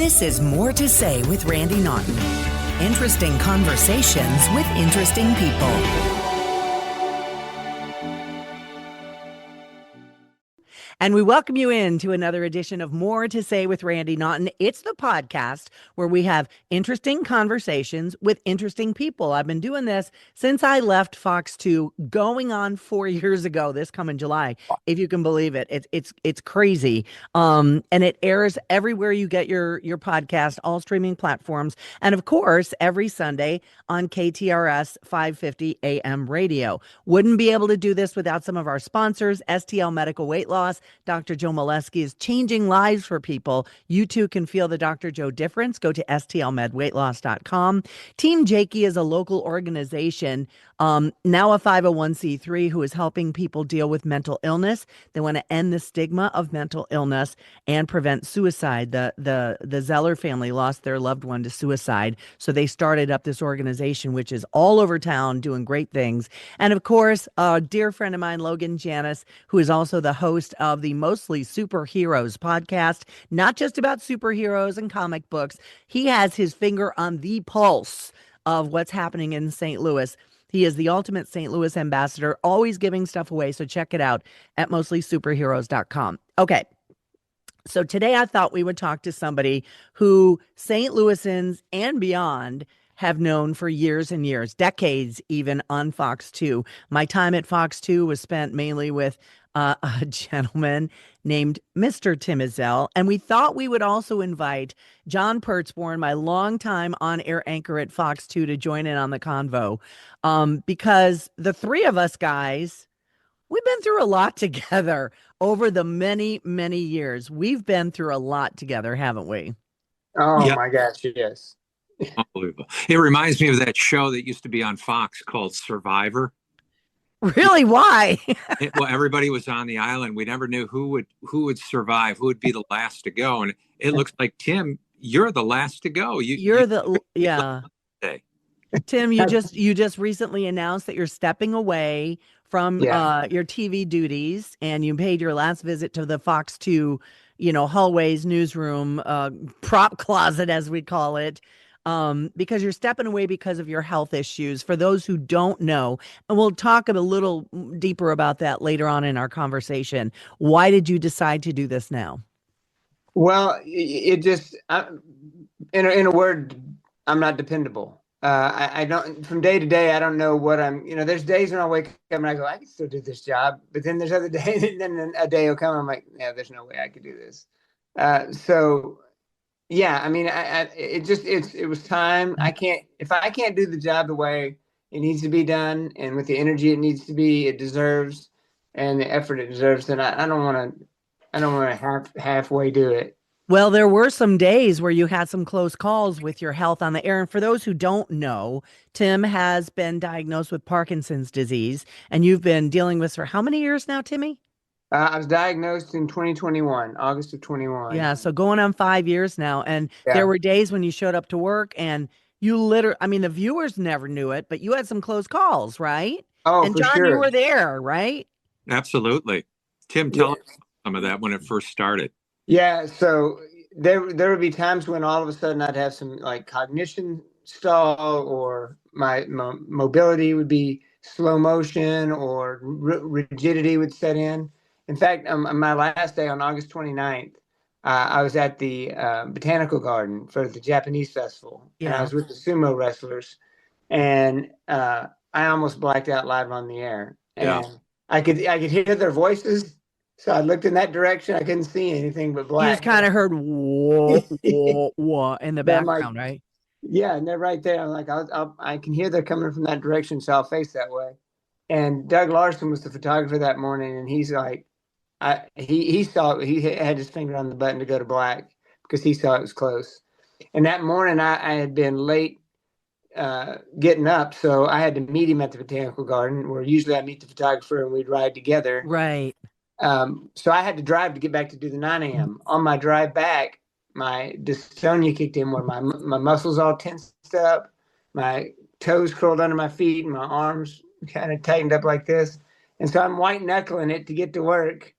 This is More to Say with Randy Naughton. Interesting conversations with interesting people. And we welcome you into another edition of More to Say with Randy Naughton. It's the podcast where we have interesting conversations with interesting people. I've been doing this since I left Fox 2, going on 4 years ago, this coming July, if you can believe it. It's crazy. And it airs everywhere you get your podcast, all streaming platforms. And of course, every Sunday on KTRS 550 AM radio. Wouldn't be able to do this without some of our sponsors, STL Medical Weight Loss. Dr. Joe Molesky is changing lives for people. You too can feel the Dr. Joe difference. Go to stlmedweightloss.com. Team Jakey is a local organization, now a 501c3, who is helping people deal with mental illness. They want to end the stigma of mental illness and prevent suicide. The Zeller family lost their loved one to suicide, so they started up this organization, which is all over town doing great things. And of course, a dear friend of mine, Logan Janis, who is also the host of the Mostly Superheroes podcast, not just about superheroes and comic books. He has his finger on the pulse of what's happening in St. Louis. He is the ultimate St. Louis ambassador, always giving stuff away. So check it out at mostlysuperheroes.com. Okay. So today I thought we would talk to somebody who St. Louisans and beyond have known for years and years, decades even, on Fox 2. My time at Fox 2 was spent mainly with a gentleman named Mr. Tim Ezell. And we thought we would also invite John Pertzborn, my longtime on-air anchor at Fox 2, to join in on the convo. Because the three of us guys, we've been through a lot together over the many, many years. We've been through a lot together, haven't we? Oh, yeah. My gosh, yes. Unbelievable. It reminds me of that show that used to be on Fox called Survivor. Really? Why? Well, everybody was on the island. We never knew who would survive, who would be the last to go. And it looks like, Tim, you're the last to go. Yeah. Tim, you just recently announced that you're stepping away from your TV duties, and you paid your last visit to the Fox 2, hallways, newsroom, prop closet, as we call it. Because you're stepping away because of your health issues. For those who don't know, and we'll talk a little deeper about that later on in our conversation. Why did you decide to do this now? Well, it just, in a word, I'm not dependable. I don't, from day to day, I don't know what there's days when I wake up and I go, I can still do this job. But then there's other days, and then a day will come and I'm like, yeah, there's no way I could do this. Yeah, I mean, it was time. If I can't do the job the way it needs to be done and with the energy it deserves, and the effort it deserves, then I don't want to halfway do it. Well, there were some days where you had some close calls with your health on the air. And for those who don't know, Tim has been diagnosed with Parkinson's disease, and you've been dealing with for how many years now, Timmy? I was diagnosed in 2021, August of 21. Yeah, so going on 5 years now. And there were days when you showed up to work and you the viewers never knew it, but you had some close calls, right? Oh, and for John, sure. You were there, right? Absolutely. Tim, tell us some of that when it first started. Yeah, so there would be times when all of a sudden I'd have some like cognition stall, or my mobility would be slow motion, or rigidity would set in. In fact, my last day on August 29th, I was at the Botanical Garden for the Japanese festival, and I was with the sumo wrestlers, and I almost blacked out live on the air. And I could hear their voices, so I looked in that direction. I couldn't see anything but black. You just kind of heard whoa, whoa, whoa in the background, right? Yeah, and they're right there. I'm like, I can hear they're coming from that direction, so I'll face that way. And Doug Larson was the photographer that morning, and he's like, he saw it. He had his finger on the button to go to black because he saw it was close. And that morning I had been late getting up, so I had to meet him at the Botanical Garden, where usually I meet the photographer and we'd ride together. Right. So I had to drive to get back to do the 9 a.m. On my drive back, my dystonia kicked in, where my muscles all tensed up, my toes curled under my feet, and my arms kind of tightened up like this. And so I'm white knuckling it to get to work.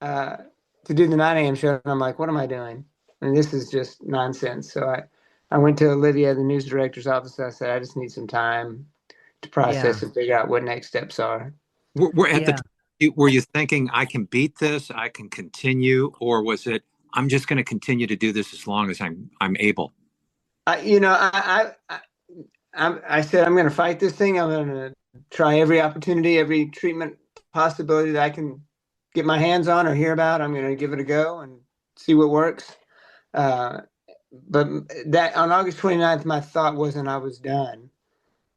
To do the 9 a.m. show, and I'm like, what am I doing? and this is just nonsense. So I went to Olivia, the news director's office. I said, I just need some time to Yeah. process and figure out what next steps are. We're at the Yeah. time, were you thinking I can beat this, I can continue, or was it I'm just going to continue to do this as long as I'm able? I said I'm going to fight this thing. I'm going to try every opportunity, every treatment possibility that I can get my hands on or hear about. I'm going to give it a go and see what works. But that on August 29th, my thought wasn't I was done.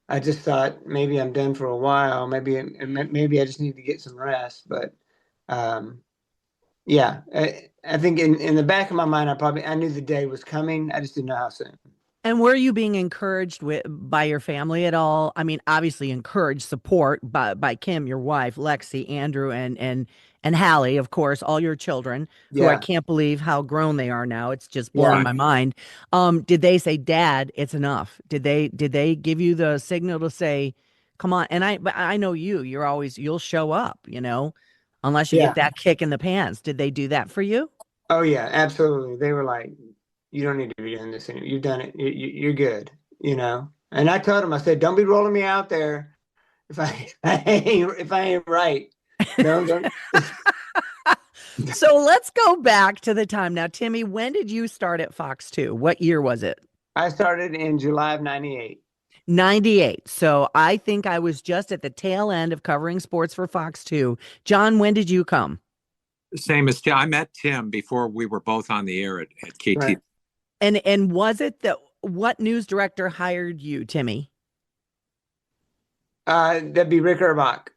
I just thought maybe I'm done for a while. Maybe I just need to get some rest. But yeah, I think in the back of my mind, I knew the day was coming. I just didn't know how soon. And were you being encouraged by your family at all? I mean, obviously encouraged, support by Kim, your wife, Lexi, Andrew, and Hallie, of course, all your children, who I Yeah, can't believe how grown they are now. It's just blowing yeah, my mind. Did they say, "Dad, it's enough"? Did they give you the signal to say, "Come on"? But I know you'll show up, unless you yeah. get that kick in the pants. Did they do that for you? Oh yeah, absolutely. They were like, "You don't need to be doing this anymore. You've done it. You're good." And I told them, I said, "Don't be rolling me out there if I ain't right. Don't." So let's go back to the time. Now, Timmy, when did you start at Fox 2? What year was it? I started in July of '98. 98. So I think I was just at the tail end of covering sports for Fox 2. John, when did you come? Same as Tim. I met Tim before we were both on the air at KT. Right. And was it what news director hired you, Timmy? That'd be Rick Urbach.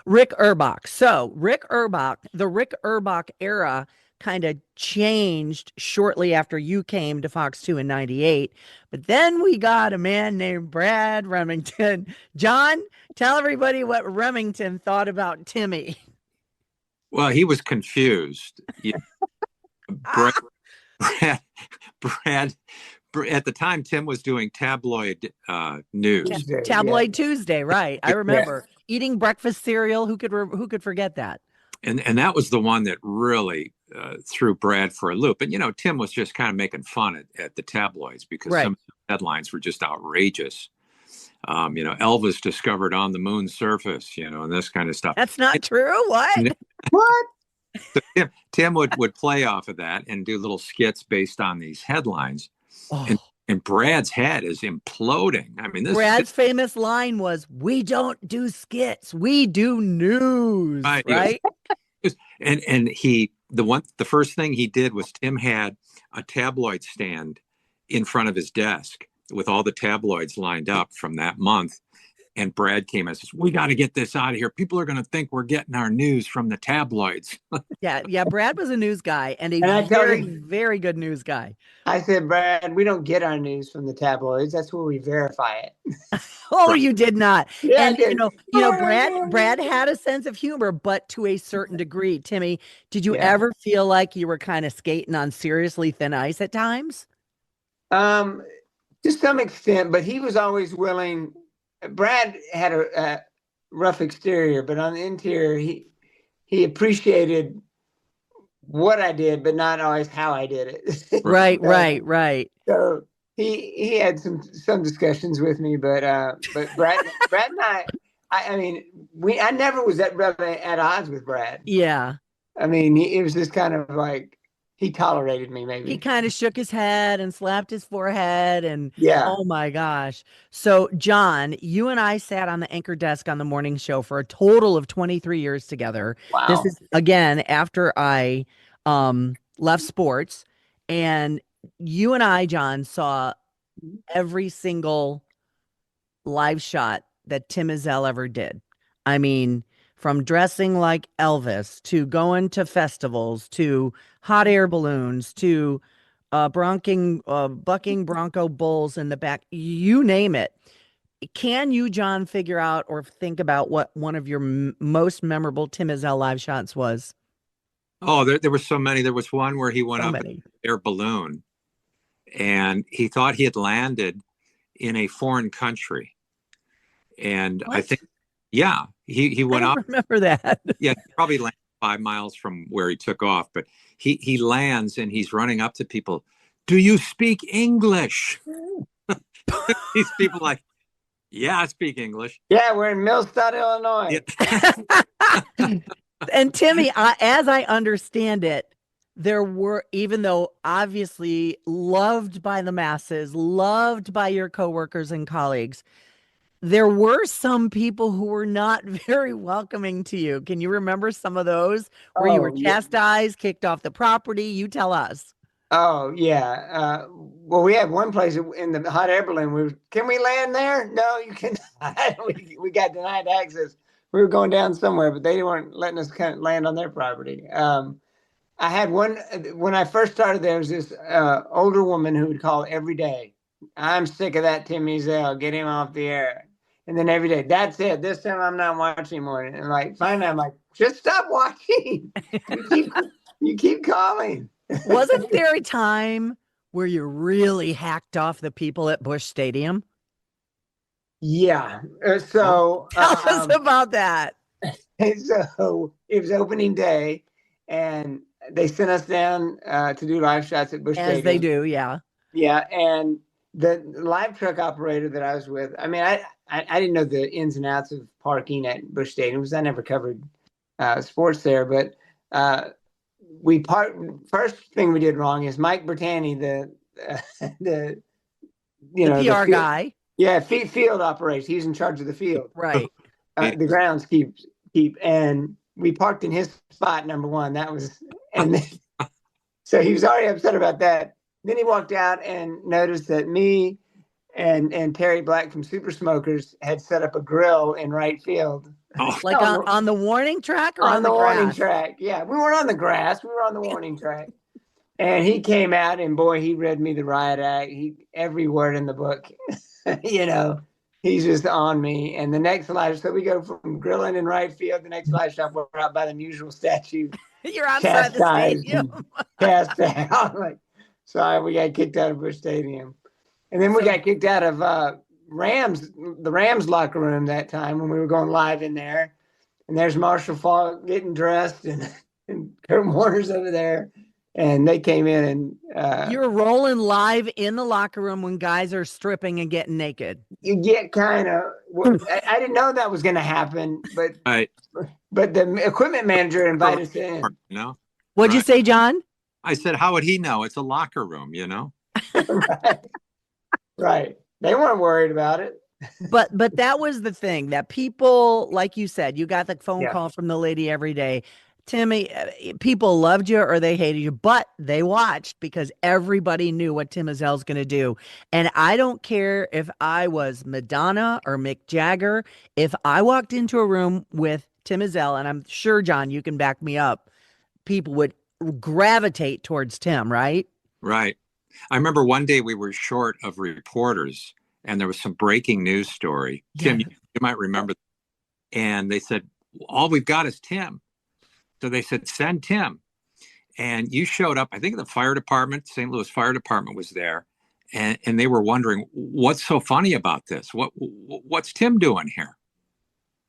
Rick Urbach. So the Rick Urbach era kind of changed shortly after you came to Fox 2 in 98. But then we got a man named Brad Remington. John, tell everybody what Remington thought about Timmy. Well, he was confused. Yeah. Brad, Brad, Brad, at the time, Tim was doing tabloid news. Tuesday, Tabloid Tuesday, right? I yeah. remember eating breakfast cereal. Who could forget that? And that was the one that really threw Brad for a loop. And, Tim was just kind of making fun at the tabloids because Right. some of the headlines were just outrageous. Elvis discovered on the moon's surface, and this kind of stuff. That's not true. What? What? So Tim would play off of that and do little skits based on these headlines. Oh. And Brad's head is imploding. I mean, Brad's famous line was, "We don't do skits, we do news." Right? And the first thing he did was Tim had a tabloid stand in front of his desk with all the tabloids lined up from that month. And Brad came and says, "We got to get this out of here. People are going to think we're getting our news from the tabloids." Yeah. Brad was a news guy and a I tell very, you, very good news guy. I said, Brad, we don't get our news from the tabloids. That's where we verify it. Oh, you did not. Yeah, I And did. Brad had a sense of humor, but to a certain degree. Timmy, did you Yeah. ever feel like you were kind of skating on seriously thin ice at times? To some extent, but he was always willing. Brad had a rough exterior, but on the interior, he appreciated what I did, but not always how I did it. Right, right. So he had some discussions with me, but Brad and I mean, I never was really at odds with Brad. Yeah. I mean, it was just kind of like he tolerated me, maybe. He kind of shook his head and slapped his forehead and Yeah. oh my gosh. So John, you and I sat on the anchor desk on the morning show for a total of 23 years together. Wow. This is again after I left sports, and you and I, John, saw every single live shot that Tim Ezell ever did. I mean, from dressing like Elvis to going to festivals to hot air balloons to bucking Bronco bulls in the back, you name it. Can you, John, figure out or think about what one of your most memorable Tim Ezell live shots was? Oh, there were so many. There was one where he went So up many. in an air balloon and he thought he had landed in a foreign country. And What? I think, he I went don't up. remember that. Yeah, he probably landed 5 miles from where he took off, but he lands and he's running up to people. Do you speak English? These people like, yeah, I speak English. Yeah, we're in Millstadt, Illinois. Yeah. And Timmy, as I understand it, there were, even though obviously loved by the masses, loved by your coworkers and colleagues, there were some people who were not very welcoming to you. Can you remember some of those where you were Oh, yeah. chastised, kicked off the property? You tell us. Oh, yeah. Well, we had one place in the hot air balloon. Can we land there? No, you cannot. We got denied access. We were going down somewhere, but they weren't letting us land on their property. I had one when I first started. There was this older woman who would call every day. I'm sick of that Tim Ezell. Get him off the air. And then every day, that's it. This time I'm not watching anymore. And like finally, I'm like, just stop watching. You keep calling. Wasn't there a time where you really hacked off the people at Busch Stadium? Yeah. So Tell us about that. so it was opening day, and they sent us down to do live shots at Busch Stadium. As they do, yeah. Yeah, and the live truck operator that I was with, I mean, I didn't know the ins and outs of parking at Busch Stadium because I never covered sports there. But first thing we did wrong is Mike Bertani, the PR guy. Yeah, field operations. He's in charge of the field. Right. The grounds keep, and we parked in his spot, number one. That was, and then, so he was already upset about that. Then he walked out and noticed that me and Terry Black from Super Smokers had set up a grill in right field. Oh. Like on the warning track or on the warning grass? track. Yeah, we weren't on the grass. We were on the warning track. And he came out and boy, he read me the riot act. Every word in the book, he's just on me. And the next live, so we go from grilling in right field. The next live shot, we're out by the Mutual statue. You're outside the stadium. Cast out. Sorry, we got kicked out of Busch Stadium. And then we got kicked out of the Rams locker room that time when we were going live in there. And there's Marshall Faulk getting dressed and Kurt Warner's over there. And they came in and you're rolling live in the locker room when guys are stripping and getting naked. You get kind of, I didn't know that was going to happen, but Right. But the equipment manager invited us in. What'd you say, John? I said, how would he know? It's a locker room, Right. They weren't worried about it. But that was the thing that people, like you said, you got the phone call from the lady every day. Timmy, people loved you or they hated you, but they watched because everybody knew what Tim Ezell's going to do. And I don't care if I was Madonna or Mick Jagger. If I walked into a room with Tim Ezell, and I'm sure, John, you can back me up, people would gravitate towards Tim, right? Right. I remember one day we were short of reporters and there was some breaking news story. Tim, you might remember. And they said, all we've got is Tim. So they said, send Tim. And you showed up, I think the fire department, St. Louis Fire Department was there. And they were wondering, what's so funny about this? What's Tim doing here?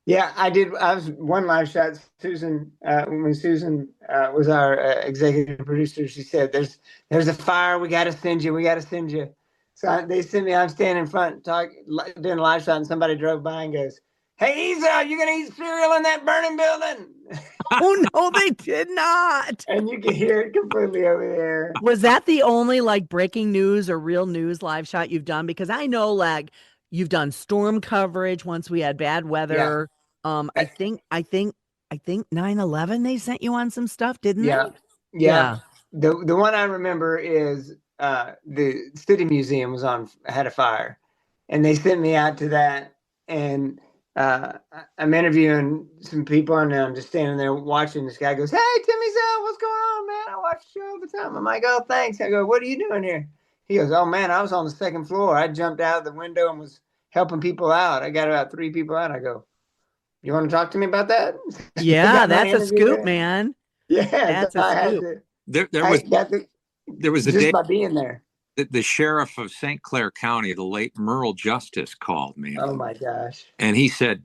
Yeah, I did. I was one live shot. Susan, when Susan was our executive producer, she said, there's a fire. We got to send you. We got to send you. So they sent me. I'm standing in front doing a live shot, and somebody drove by and goes, "Hey, Ezell, you gonna eat cereal in that burning building?" Oh no, they did not. And you can hear it completely over there. Was that the only breaking news or real news live shot you've done? Because I know you've done storm coverage once we had bad weather. Yeah. I think 9/11 they sent you on some stuff, didn't they? Yeah. The one I remember is the City Museum had a fire, and they sent me out to that, and I'm interviewing some people, and I'm just standing there watching. This guy goes, "Hey, Tim Ezell, what's going on, man? I watch the show all the time." I'm like, "Oh, thanks." I go, "What are you doing here?" He goes, "Oh man, I was on the second floor. I jumped out of the window and was helping people out. I got about 3 people out." I go, "You want to talk to me about that?" Yeah, that's a scoop, there. Man. Yeah, that's a scoop. There was a just day by being there. The sheriff of St. Clair County, the late Merle Justice, called me. Oh my gosh! And he said,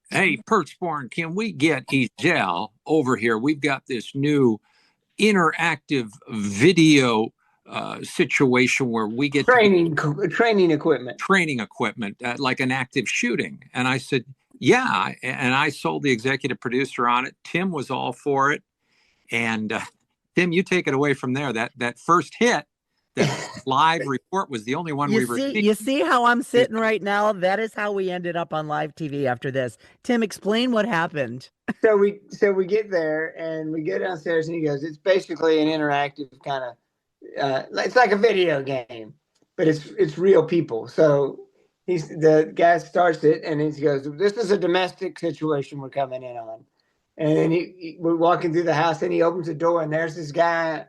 "Hey, Pertzborn, can we get Ezell over here? We've got this new interactive video situation where we get training equipment, like an active shooting. And I said, yeah. And I sold the executive producer on it. Tim was all for it. And Tim, you take it away from there. That first hit, that live report was the only one we received. You see how I'm sitting right now? That is how we ended up on live TV after this. Tim, explain what happened. So we get there and we go downstairs and he goes, it's basically an interactive kind of, it's like a video game, but it's real people. So the guy starts it and he goes, this is a domestic situation we're coming in on. And then we're walking through the house and he opens the door and there's this guy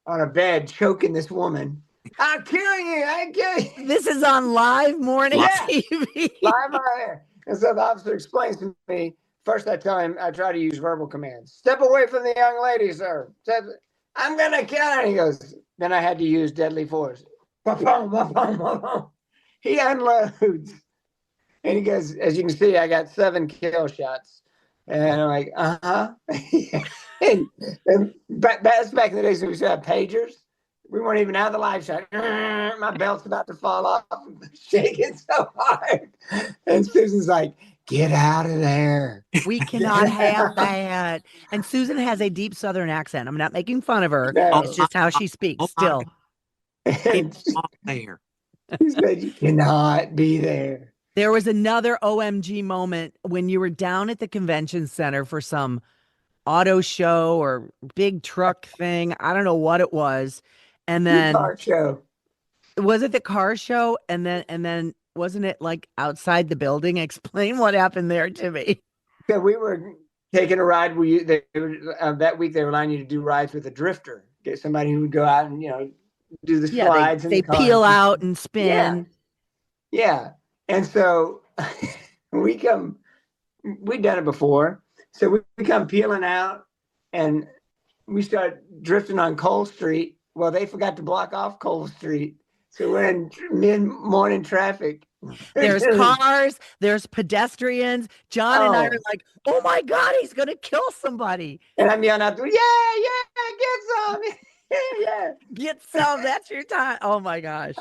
on a bed choking this woman. I'm killing you. I'm killing you. This is on live morning TV. Live on air. And so the officer explains to me, first I tell him, I try to use verbal commands. Step away from the young lady, sir. I'm going to kill her. And he goes, then I had to use deadly force. He unloads. And he goes, as you can see, I got 7 kill shots. And I'm like, and that's back in the days when we still had pagers. We weren't even out of the live shot. My belt's about to fall off. I'm shaking so hard. And Susan's like, get out of there. We cannot have that. And Susan has a deep Southern accent. I'm not making fun of her. No. It's just how she speaks still. And There. she said, you cannot be there. There was another OMG moment when you were down at the convention center for some auto show or big truck thing. I don't know what it was. And then Car show. Was it the car show? And then wasn't it like outside the building? Explain what happened there to me. So we were taking a ride. That week they were allowing you to do rides with a drifter. Get somebody who would go out and do the slides. They peel out and spin. Yeah. And so we'd done it before. So we come peeling out and we start drifting on Cole Street. Well, they forgot to block off Cole Street. So we're in mid-morning traffic. There's cars, there's pedestrians. John and I are like, oh my God, he's going to kill somebody. And I'm yelling out, get some. Yeah. Get some. That's your time. Oh my gosh.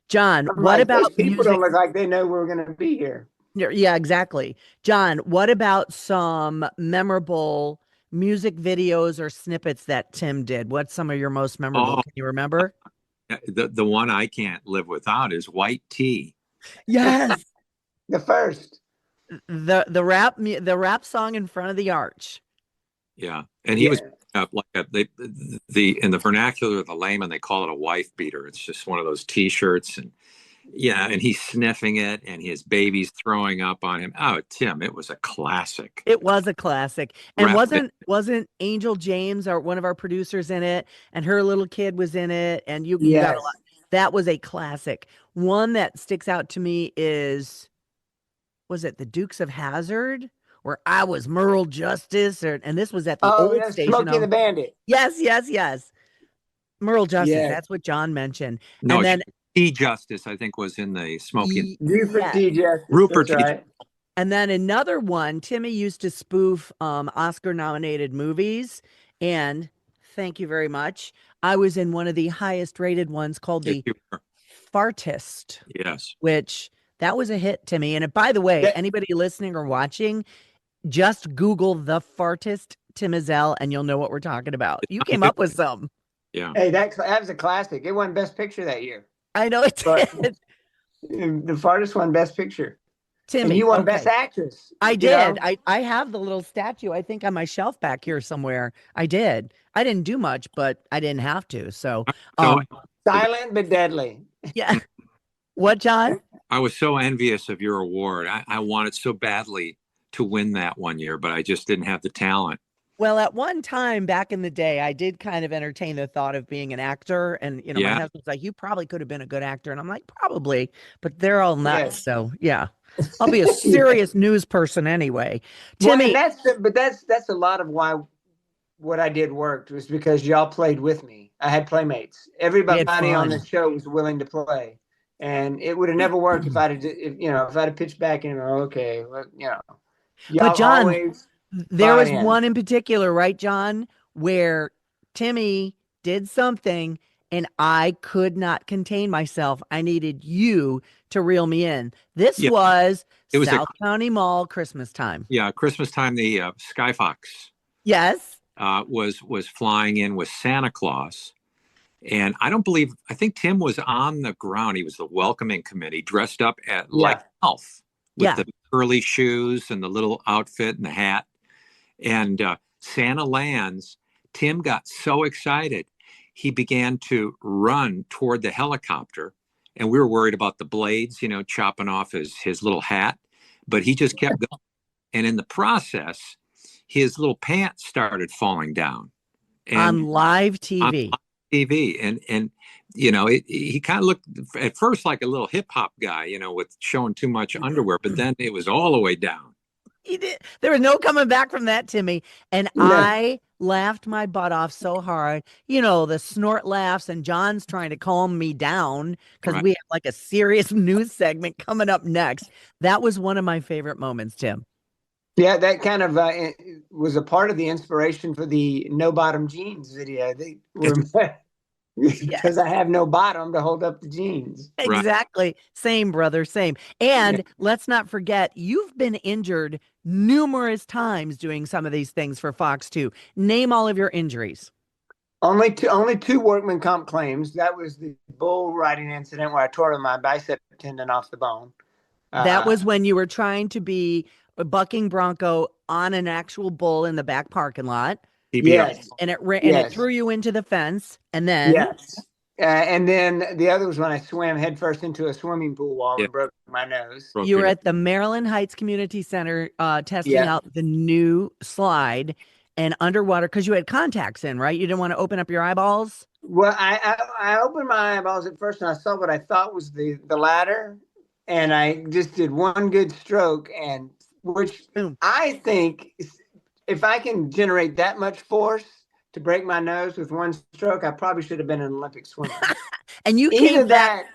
John, I'm what like, about people music? don't look like they know we're going to be here. Yeah, exactly. John, what about some memorable music videos or snippets that Tim did? What's some of your most memorable? Can you remember? The one I can't live without is White Tea. Yes. The first. The rap song In Front of the Arch. Yeah. And he was like in the vernacular of the layman, they call it a wife beater. It's just one of those T-shirts, and and he's sniffing it, and his baby's throwing up on him. Oh, Tim, it was a classic. It was a classic, and wasn't Angel James, one of our producers, in it, and her little kid was in it, and you got a lot. That was a classic. One that sticks out to me was it the Dukes of Hazzard? Where I was Merle Justice, and this was at the old station. Smokey the Bandit. Yes. Merle Justice. Yeah. That's what John mentioned. No, and then T. Justice, I think, was in the Smokey. Rupert T. Justice. Rupert T. Right. And then another one, Timmy used to spoof Oscar-nominated movies, and thank you very much. I was in one of the highest-rated ones called The Fartist. Yes. Which that was a hit, Timmy. And by the way, anybody listening or watching, just Google The Fartist, Tim Ezell, and you'll know what we're talking about. You came up with some. Yeah. Hey, that was a classic. It won Best Picture that year. I know it did. The Fartist won Best Picture. Timmy, and you won Best Actress. I did. I have the little statue, I think, on my shelf back here somewhere. I did. I didn't do much, but I didn't have to. So silent but deadly. Yeah. What, John? I was so envious of your award. I wanted so badly to win that one year, but I just didn't have the talent. Well, at one time back in the day, I did kind of entertain the thought of being an actor. And, my husband's like, you probably could have been a good actor. And I'm like, probably, but they're all nuts. Yes. So, yeah, I'll be a serious news person anyway. Timmy. Well, that's a lot of why what I did worked, was because y'all played with me. I had playmates. Everybody on the show was willing to play. And it would have never worked if I'd have pitched back and okay, well, But John, There bought was in. one in particular, right, John, where Timmy did something and I could not contain myself. I needed you to reel me in. This Yeah, was it was a South County Mall Christmas time. yeah Christmas time. The Skyfox Yes. was flying in with Santa Claus. And I think Tim was on the ground. He was the welcoming committee, dressed up like Yeah. Elf with Yeah. the curly shoes and the little outfit and the hat. And Santa lands. Tim got so excited, he began to run toward the helicopter. And we were worried about the blades, chopping off his little hat. But he just kept going. And in the process, his little pants started falling down. And On live on TV. TV, and he kind of looked at first like a little hip hop guy, with showing too much underwear, but then it was all the way down. He did. There was no coming back from that, Timmy. And No. I laughed my butt off so hard. The snort laughs, and John's trying to calm me down because Right. we have like a serious news segment coming up next. That was one of my favorite moments, Tim. Yeah, that kind of was a part of the inspiration for the no bottom jeans video. They were because I have no bottom to hold up the jeans. Right. Exactly. Same, brother. Same. And let's not forget, you've been injured numerous times doing some of these things for Fox 2. Name all of your injuries. Only two workman comp claims. That was the bull riding incident where I tore my bicep tendon off the bone. That was when you were trying to be a bucking bronco on an actual bull in the back parking lot. Yes. And it threw you into the fence. And then Yes. And then the other was when I swam headfirst into a swimming pool wall and broke my nose. you were at the Maryland Heights Community Center testing out the new slide and underwater because you had contacts in, right? You didn't want to open up your eyeballs. Well, I opened my eyeballs at first and I saw what I thought was the ladder, and I just did one good stroke, and which Boom. I think if I can generate that much force to break my nose with one stroke, I probably should have been an Olympic swimmer. And you either came back.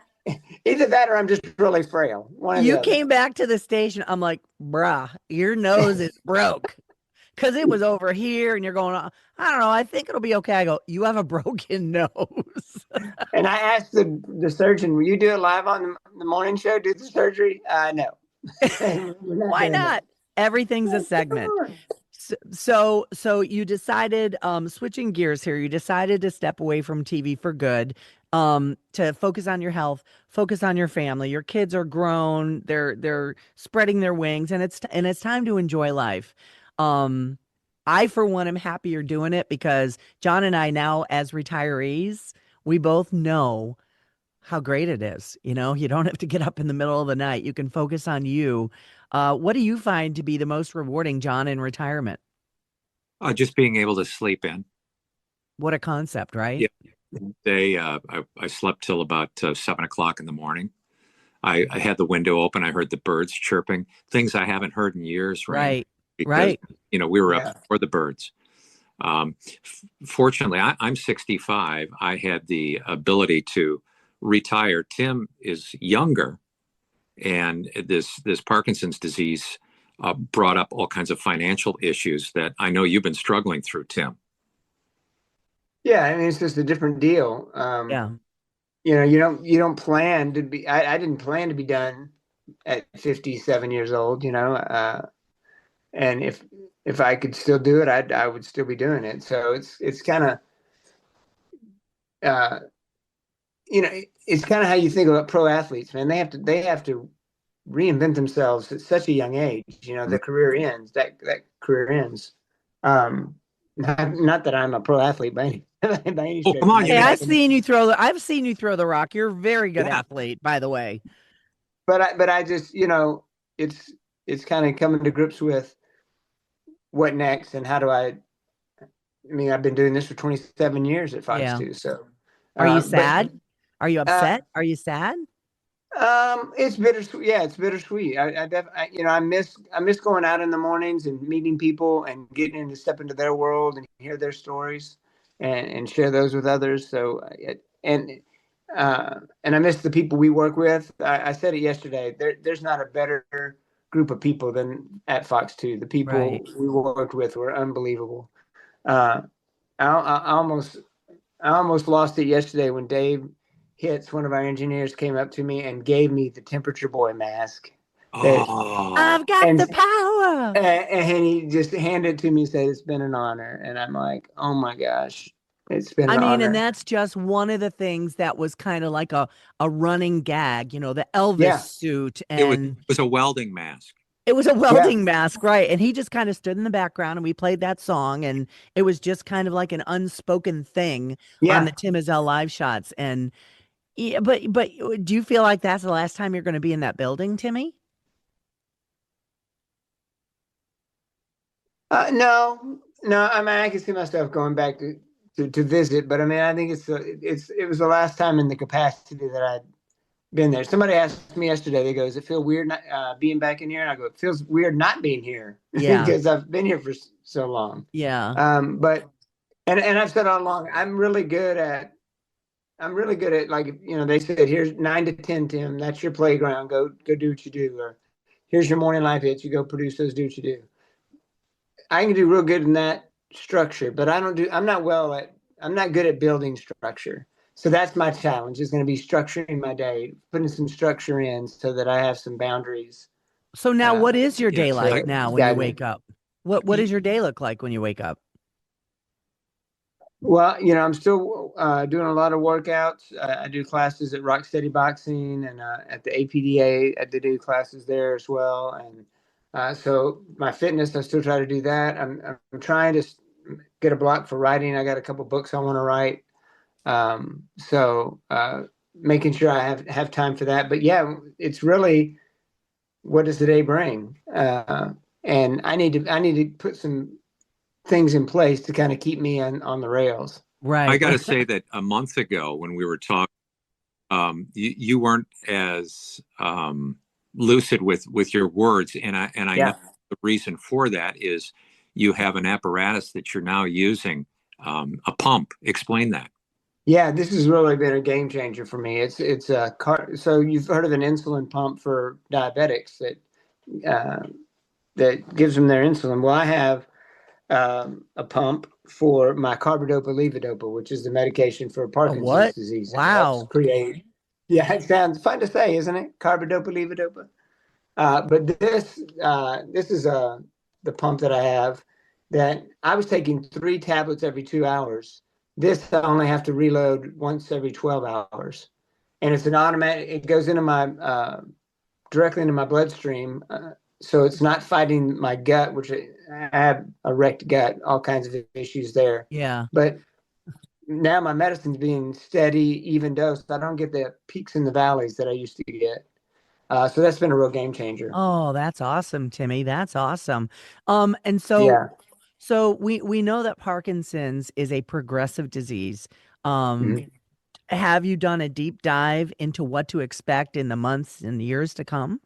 Either that or I'm just really frail. You came back to the station. I'm like, bruh, your nose is broke. Because it was over here and you're going, I don't know, I think it'll be okay. I go, you have a broken nose. And I asked the surgeon, will you do it live on the morning show, do the surgery? No. Why not? Everything's a segment. So you decided, switching gears here, you decided to step away from TV for good, to focus on your health, focus on your family. Your kids are grown, they're spreading their wings, and it's time to enjoy life. I, for one, am happy you're doing it because John and I now, as retirees, we both know how great it is. You don't have to get up in the middle of the night. You can focus on you. What do you find to be the most rewarding, John, in retirement? Just being able to sleep in. What a concept, right? Yeah. I slept till about 7:00 in the morning. I had the window open. I heard the birds chirping, things I haven't heard in years. Right. Because, we were up for the birds. Fortunately, I'm 65. I had the ability to retire. Tim is younger, and this Parkinson's disease brought up all kinds of financial issues that I know you've been struggling through, Tim. Yeah, I mean, it's just a different deal. You don't plan to be. I didn't plan to be done at 57 years old. And if I could still do it, I would still be doing it. So it's kind of, it's kind of how you think about pro athletes, man. They have to reinvent themselves at such a young age. Their career ends. That career ends. Not that I'm a pro athlete by any stretch. Come on! Hey, I've seen you throw the rock. You're a very good athlete, by the way. But I just, it's kind of coming to grips with what next and how do I mean, I've been doing this for 27 years at Fox 2. So are you sad? Are you upset? Are you sad? It's bittersweet. Yeah, it's bittersweet. I miss going out in the mornings and meeting people and getting to step into their world and hear their stories and share those with others. So, and I miss the people we work with. I said it yesterday. There's not a better group of people than at Fox 2. The Right. people we worked with were unbelievable. Uh, I almost lost it yesterday when Dave Hitz, one of our engineers, came up to me and gave me the temperature boy mask. That Oh, I've got and the power. and he just handed it to me and said, "It's been an honor." And I'm like, "Oh my gosh, it's been I an mean, and honor." that's just one of the things that was kind of like a running gag, the Elvis Yeah, suit, it was and it was a welding mask. it was a yeah, welding mask, right? And he just kind of stood in the background and we played that song, and it was just kind of like an unspoken thing on the yeah. Tim Ezell live shots. And yeah, but do you feel like that's the last time you're going to be in that building, Timmy? No, no. I mean, I can see myself going back to visit, but I mean, I think it was the last time in the capacity that I'd been there. Somebody asked me yesterday. They go, "Does it feel weird not, being back in here?" And I go, "It feels weird not being here Yeah, because I've been here for so long." yeah. But and I've said all along, I'm really good at, like, they said, "Here's 9 to 10, Tim. That's your playground. Go do what you do." Or, "Here's your morning life hits. You go produce those. Do what you do." I can do real good in that structure, but I'm not good at building structure. So that's my challenge, is going to be structuring my day, putting some structure in so that I have some boundaries So now what is your Yeah, day like to now when you guide me. wake up? What does your day look like when you wake up? Well, I'm still doing a lot of workouts. I do classes at Rock Steady Boxing and at the APDA. I do classes there as well. And so my fitness, I still try to do that. I'm trying to get a block for writing. I got a couple books I want to write. So making sure I have time for that. But yeah, it's really, what does the day bring? And I need to put some things in place to kind of keep me on the rails. I Right. got to say that a month ago when we were talking, you weren't as lucid with your words, and I know Yeah. the reason for that is you have an apparatus that you're now using, a pump. Explain that. Yeah, this has really been a game changer for me. It's a so you've heard of an insulin pump for diabetics uh, that gives them their insulin. Well, I have a pump for my carbidopa levodopa, which is the medication for A Parkinson's what? disease. It helps Wow. create. Yeah, it sounds fun to say, isn't it? Carbidopa levodopa. But this is the pump that I have, that I was taking 3 tablets every 2 hours. This I only have to reload once every 12 hours, and it's an automatic. It goes into my directly into my bloodstream, so it's not fighting my gut, which I have a wrecked gut, all kinds of issues there. Yeah. But now my medicine's being steady, even dose. I don't get the peaks and the valleys that I used to get. So that's been a real game changer. Oh, that's awesome, Timmy. That's awesome. And so Yeah. we know that Parkinson's is a progressive disease. Um, Mhm. have you done a deep dive into what to expect in the months and years to come?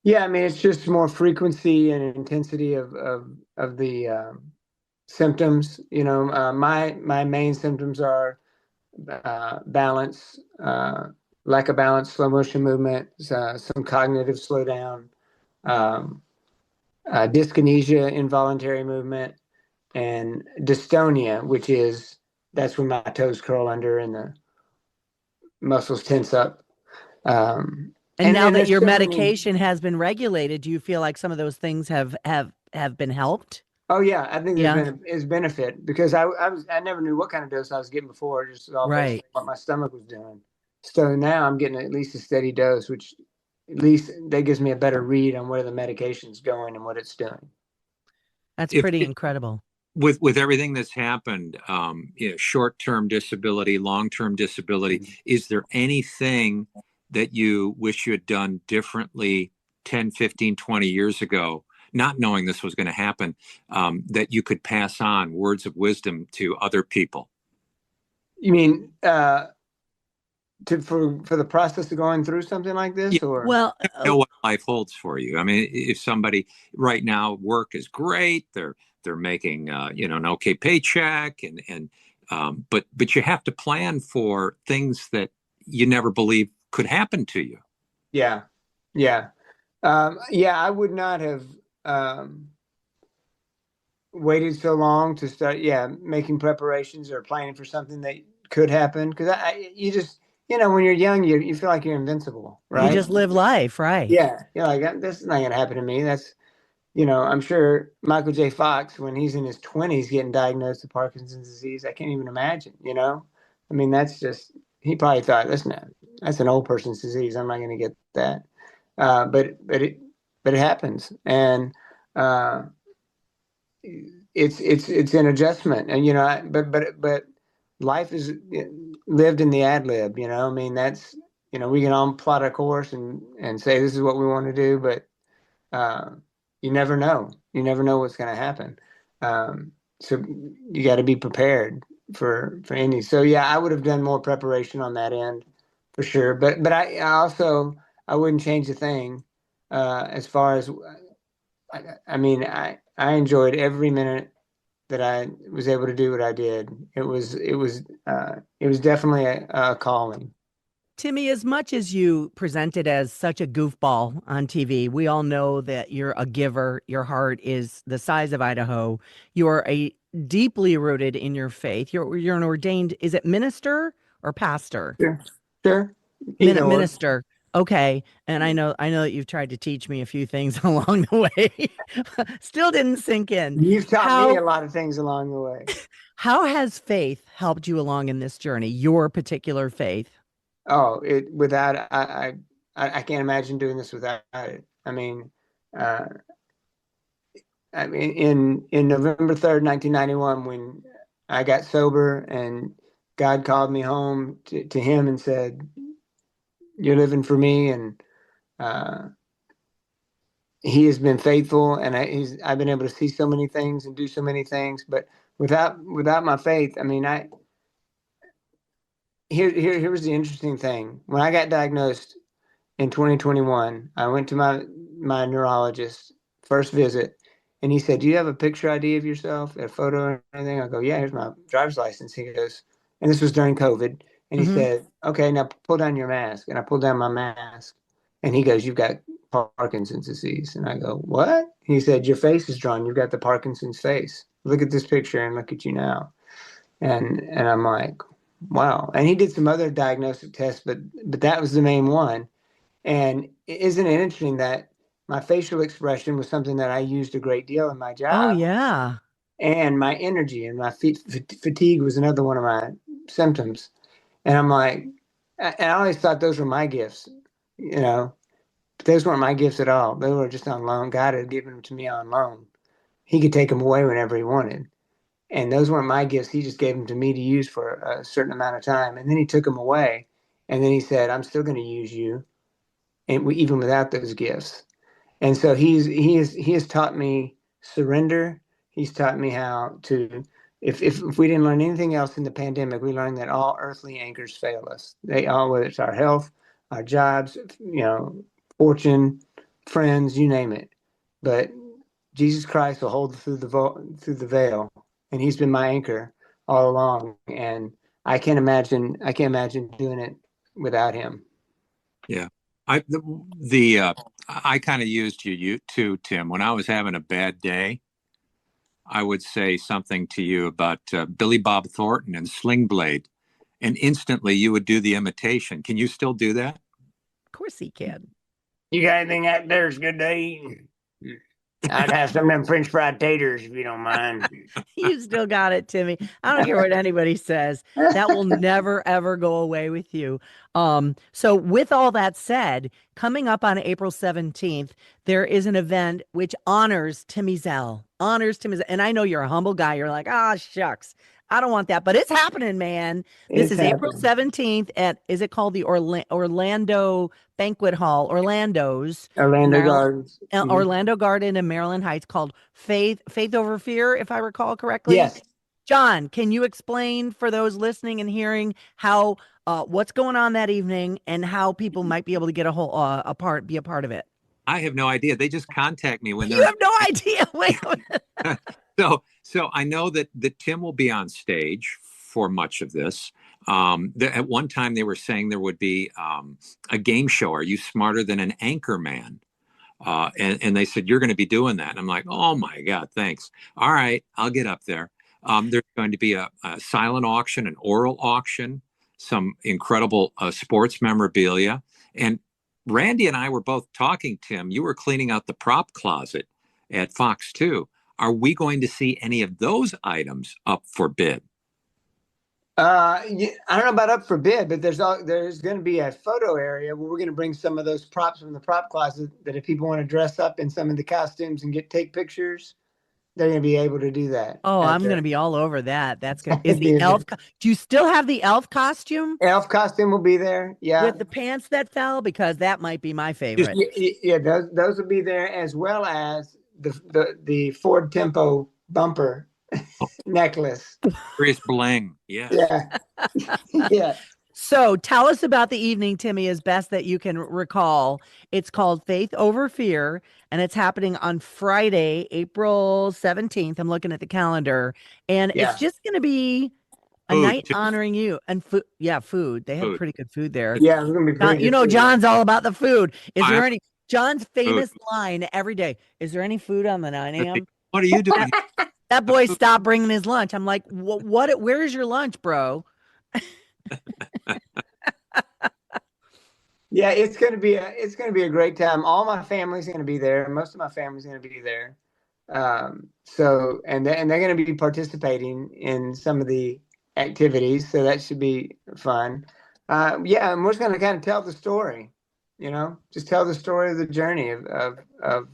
Yeah, I mean, it's just more frequency and intensity of the symptoms. My main symptoms are balance, lack of balance, slow motion movement, some cognitive slowdown, um, dyskinesia, involuntary movement, and dystonia, which is that's when my toes curl under and the muscles tense up. Um, And and now then that there's your so many. medication has been regulated, do you feel like some of those things have been helped? Oh yeah, I think there's Yeah, been is benefit because I never knew what kind of dose I was getting before, just all based right. on what my stomach was doing. So now I'm getting at least a steady dose, which at least that gives me a better read on where the medication's going and what it's doing. That's If pretty incredible. with everything that's happened, short-term disability, long-term disability, is there anything that you wish you had done differently 10, 15, 20 years ago, not knowing this was going to happen, that you could pass on words of wisdom to other people? You mean for the process of going through something like You this, or? Well, know what life holds for you. I mean, if somebody right now, work is great, they're making an okay paycheck, but you have to plan for things that you never believed could happen to you. Yeah, yeah. Yeah, I would not have um, waited so long to start, yeah, making preparations or planning for something that could happen. Because you just, when you're young, you feel like you're invincible, You right? just live life, right? Yeah, you're like, this is not going to happen to me. That's, I'm sure Michael J. Fox, when he's in his 20s getting diagnosed with Parkinson's disease, I can't even imagine. I mean, that's just, he probably thought, listen, that's an old person's disease. I'm not going to get that. But it happens. And, it's an adjustment, and but life is lived in the ad lib. I mean, that's, we can all plot a course and say this is what we want to do, but uh, you never know what's going to happen. So you got to be prepared for any. So yeah, I would have done more preparation on that end for sure, but I also, I wouldn't change a thing as far as, I mean, I enjoyed every minute that I was able to do what I did. It was definitely a calling. Timmy, as much as you presented as such a goofball on TV, we all know that you're a giver. Your heart is the size of Idaho. You are a deeply rooted in your faith. You're an ordained, is it minister or pastor? Sure, sure. Either or. Minister. Okay. And I know that you've tried to teach me a few things along the way. Still didn't sink in. You've taught me How a lot of things along the way. how has faith helped you along in this journey, your particular faith? Oh, it without I can't imagine doing this without it. Uh, I mean, in November 3rd, 1991, when I got sober and God called me home to Him and said, "You're living for me," and uh, He has been faithful, and I've been able to see so many things and do so many things. But without my faith, I mean, here was the interesting thing. When I got diagnosed in 2021, I went to my neurologist first visit, and he said, "Do you have a picture ID of yourself, a photo or anything?" I go, "Yeah, here's my driver's license." He goes, and this was during COVID, and he Hmm. said, "Okay, now pull down your mask." And I pulled down my mask, and he goes, "You've got Parkinson's disease." And I go, "What?" He said, "Your face is drawn. You've got the Parkinson's face. Look at this picture and look at you now." And I'm like, "Wow." And he did some other diagnostic tests, but that was the main one. And isn't it interesting that my facial expression was something that I used a great deal in my Oh job, yeah. and my energy and my fatigue was another one of my symptoms. And I'm like, and I always thought those were my gifts, you know, but those weren't my gifts at all. They were just on loan. God had given them to me on loan. He could take them away whenever he wanted. And those weren't my gifts. He just gave them to me to use for a certain amount of time. And then he took them away. And then he said, "I'm still going to use you, and even without those gifts." And so he has taught me surrender. He's taught me how to, if we didn't learn anything else in the pandemic, we learned that all earthly anchors fail us. They all, whether it's our health, our jobs, fortune, friends, you name it. But Jesus Christ will hold through the veil, and He's been my anchor all along. And I can't imagine doing it without Him. Yeah. I kind of used you too, Tim. When I was having a bad day, I would say something to you about Billy Bob Thornton and Sling Blade, and instantly you would do the imitation. Can you still do that? Of course he can. You got anything out there's good to eat? I'd have some of them French fried taters if you don't mind. You still got it, Timmy. I don't care what anybody says. That will never ever go away with you. So with all that said, coming up on April 17th, there is an event which honors Tim Ezell. Honors Tim Ezell. And I know you're a humble guy. You're like, ah, shucks. I don't want that, but it's happening, man. This It's is April happening. 17th at, is it called the Orlando Banquet Hall, Orlando's in Orlando Maryland? Gardens. Mhm. Orlando Garden in Maryland Heights, called Faith Over Fear, if I recall correctly. Yes. John, can you explain for those listening and hearing how what's going on that evening and how people might be able to get be a part of it? I have no idea. They just contact me when You they're have no idea. Wait a minute. so I know that Tim will be on stage for much of this. At one time they were saying there would be a game show. Are you smarter than an anchor man? And they said, you're going to be doing that. And I'm like, oh my God, thanks. All right, I'll get up there. There's going to be a silent auction, an oral auction, some incredible sports memorabilia. And Randy and I were both talking, Tim. You were cleaning out the prop closet at Fox 2. Are we going to see any of those items up for bid? I don't know about up for bid, but there's going to be a photo area where we're going to bring some of those props from the prop closet that if people want to dress up in some of the costumes and take pictures, they're going to be able to do that. Oh, I'm going to be all over that. That's good. Is the elf? Do you still have the elf costume? Elf costume will be there. Yeah. With the pants that fell, because that might be my favorite. Yeah, those will be there, as well as the Ford Tempo bumper necklace. Chris Bling. Yes. Yeah. Yeah. So tell us about the evening, Timmy, as best that you can recall. It's called Faith Over Fear, and it's happening on Friday, April 17th. I'm looking at the calendar, and it's just going to be a night honoring you and food. Yeah, food. They have pretty good food there. Yeah, it's going to be pretty good food. John's all about the food. Is there any John's famous line every day? Is there any food on the 9 a.m.? What are you doing? That boy stopped bringing his lunch. I'm like, what? Where is your lunch, bro? Yeah, it's going to be a great time. All my family's going to be there. Most of my family's going to be there. So they're going to be participating in some of the activities. So that should be fun. Yeah, and we're just going to kind of tell the story. Just tell the story of the journey of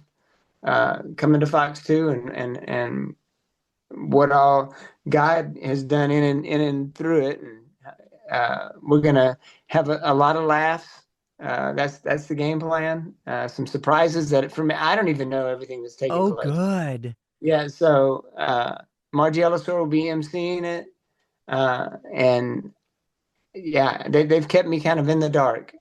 coming to Fox 2 and what all God has done in and through it. And we're going to have a lot of laughs. That's the game plan. Some surprises that for me, I don't even know everything that's taking place. Oh, good. Yeah. So Margie Ellisor will be emceeing it. And yeah, they've kept me kind of in the dark,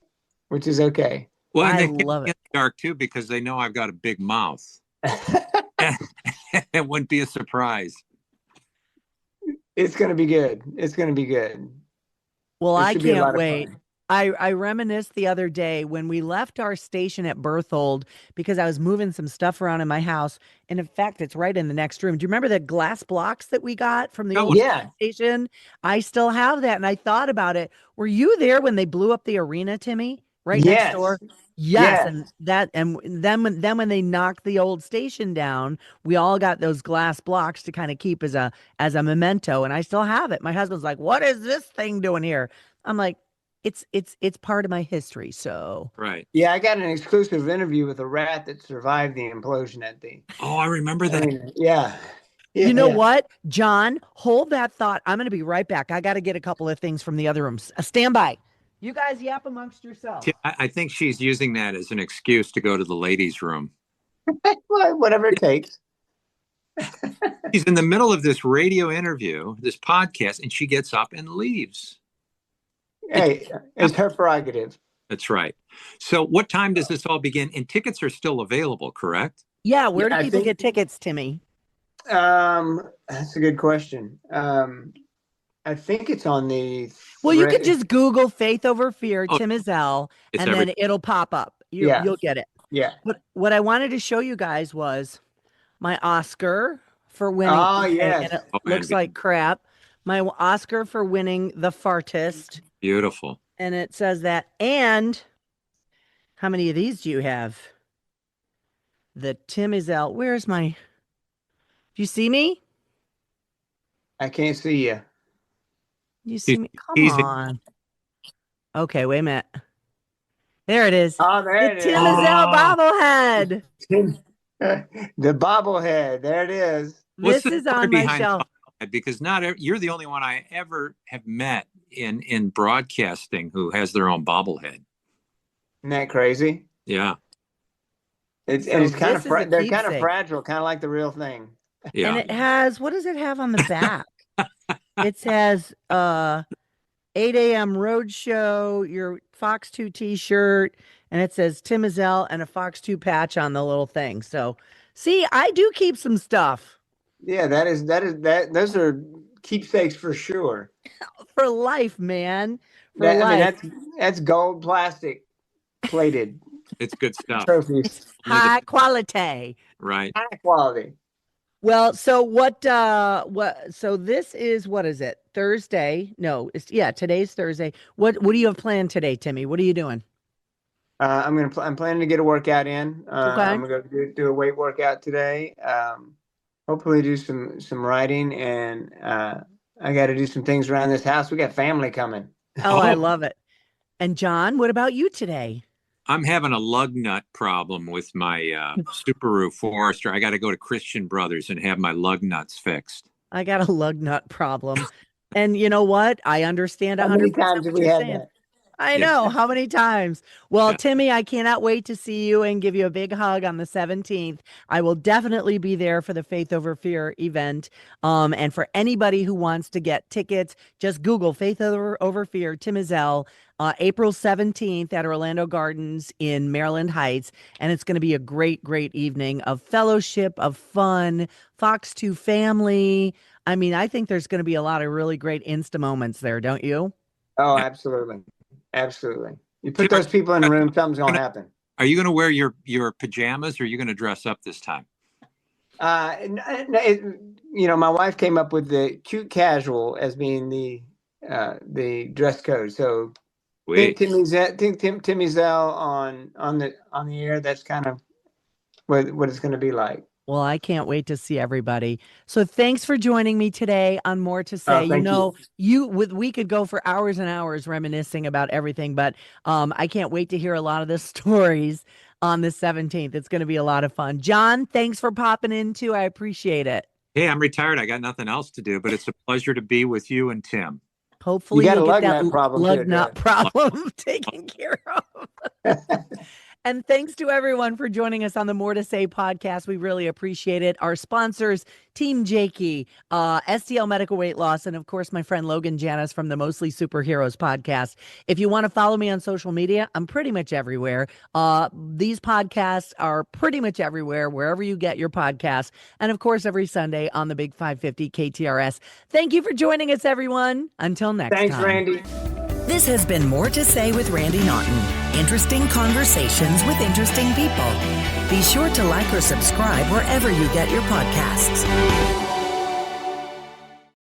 which is okay. Well, and I they kept love me in the dark too, because they know I've got a big mouth. It wouldn't be a surprise. It's going to be good. It's going to be good. Well, I can't wait. I reminisced the other day when we left our station at Berthold, because I was moving some stuff around in my house. And in fact, it's right in the next room. Do you remember the glass blocks that we got from the old station? I still have that. And I thought about it. Were you there when they blew up the arena, Timmy? Right next door? Yes. And then when they knocked the old station down, we all got those glass blocks to kind of keep as a memento. And I still have it. My husband's like, what is this thing doing here? I'm like, it's part of my history. So right. Yeah, I got an exclusive interview with a rat that survived the implosion at the. Oh, I remember that. Yeah. You know what, John? Hold that thought. I'm going to be right back. I got to get a couple of things from the other rooms. Stand by. You guys yap amongst yourselves. I think she's using that as an excuse to go to the ladies' room. Well, whatever it takes. She's in the middle of this radio interview, this podcast, and she gets up and leaves. Hey, it's her prerogative. That's right. So what time does this all begin? And tickets are still available, correct? Yeah. Where do people get tickets, Timmy? That's a good question. I think it's on the. Well, you could just Google Faith Over Fear, Tim Ezell, and then it'll pop up. You'll get it. Yeah. But what I wanted to show you guys was my Oscar for winning. Oh, yes. And it looks like crap. My Oscar for winning The Fartist. Beautiful. And it says that. And how many of these do you have? The Tim Ezell. Where's my. Do you see me? I can't see you. You see me? Come on. Okay, wait a minute. There it is. Oh, there it is. Tim Ezell bobblehead. The bobblehead. There it is. This is on my shelf. Because you're the only one I ever have met in broadcasting who has their own bobblehead. Isn't that crazy? Yeah. It's kind of they're kind of fragile, kind of like the real thing. Yeah. And it has, what does it have on the back? It says 8 a.m. Roadshow, your Fox 2 t-shirt, and it says Tim Ezell and a Fox 2 patch on the little thing. So, see, I do keep some stuff. Yeah, those are keepsakes for sure. For life, man. For life. I mean, that's gold plastic plated. It's good stuff. Trophies. It's high quality. Right. High quality. Well, so so this is, what is it? Thursday? No, today's Thursday. What do you have planned today, Timmy? What are you doing? I'm planning to get a workout in. Okay. I'm gonna go do a weight workout today. Hopefully do some writing, and I got to do some things around this house. We got family coming. Oh, I Oh. love it. And John, what about you today? I'm having a lug nut problem with my Subaru Forester. I got to go to Christian Brothers and have my lug nuts fixed. I got a lug nut problem. And you know what? I understand How many 100% times have what we you're had saying. that? I Yeah. know. How many times? Well, Yeah. Timmy, I cannot wait to see you and give you a big hug on the 17th. I will definitely be there for the Faith Over Fear event. And for anybody who wants to get tickets, just Google Faith Over Fear, Tim Ezell, April 17th at Orlando Gardens in Maryland Heights. And it's going to be a great, great evening of fellowship, of fun, Fox 2 family. I mean, I think there's going to be a lot of really great Insta moments there, don't you? Oh, Yeah. absolutely, absolutely. You put Tim, those people in a room, something's gonna happen. Are you going to wear your pajamas, or are you going to dress up this time? My wife came up with the cute casual as being the dress code. So think Wait. Tim Ezell on the air. That's kind of what it's going to be like. Well, I can't wait to see everybody. So thanks for joining me today on More to Say. Thank you. We could go for hours and hours reminiscing about everything, but I can't wait to hear a lot of the stories on the 17th. It's going to be a lot of fun. John, thanks for popping in too. I appreciate it. Hey, I'm retired. I got nothing else to do, but it's a pleasure to be with you and Tim. Hopefully You got you'll a get that lug nut problem lug too, nut problem taken care of. And thanks to everyone for joining us on the More to Say podcast. We really appreciate it. Our sponsors, Team Jakey, STL Medical Weight Loss, and of course, my friend Logan Janis from the Mostly Superheroes podcast. If you want to follow me on social media, I'm pretty much everywhere. These podcasts are pretty much everywhere, wherever you get your podcasts. And of course, every Sunday on the Big 550 KTRS. Thank you for joining us, everyone. Until next time. Thanks, Randy. This has been More to Say with Randy Naughton. Interesting conversations with interesting people. Be sure to like or subscribe wherever you get your podcasts.